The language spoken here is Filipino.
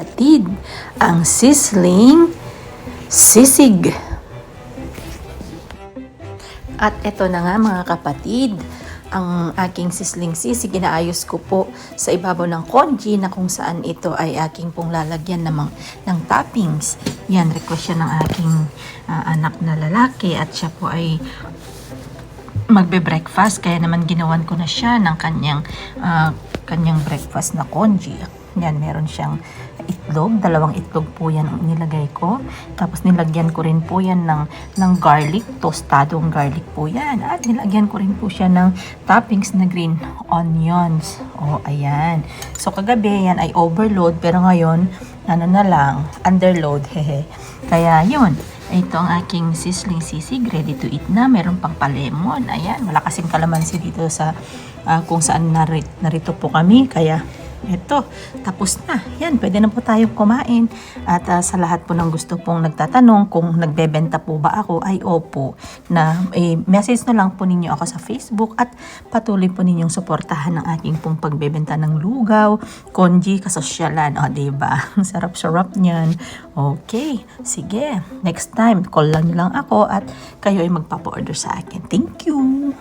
Atid, ang sizzling sisig. At eto na nga mga kapatid, ang aking sizzling sisig, inaayos ko po sa ibabaw ng congee na kung saan ito ay aking pong lalagyan ng toppings. Yan, request siya ng aking anak na lalaki at siya po ay magbe-breakfast, kaya naman ginawan ko na siya ng kanyang breakfast na congee. Yan, meron siyang itlog, 2 itlog po yan ang nilagay ko. Tapos nilagyan ko rin po yan ng garlic, tostadong garlic po yan. At nilagyan ko rin po siya ng toppings na green onions. O, ayan. So, kagabi yan ay overload, pero ngayon, ano na lang, underload, hehe. Kaya, yun. Ito ang aking sizzling sisig, ready to eat na. Meron pang palemon. Ayan, wala kasing kalamansi dito sa kung saan narito po kami. Kaya, ito, tapos na. Yan, pwede na po tayong kumain. At sa lahat po ng gusto pong nagtatanong kung nagbebenta po ba ako, ay opo. Message na lang po ninyo ako sa Facebook at patuloy po ninyong suportahan ang aking pong pagbebenta ng lugaw, congee, kasosyalan. O, diba? Sarap-sarap niyan. Okay, sige. Next time, call lang nyo lang ako at kayo ay magpapa-order sa akin. Thank you!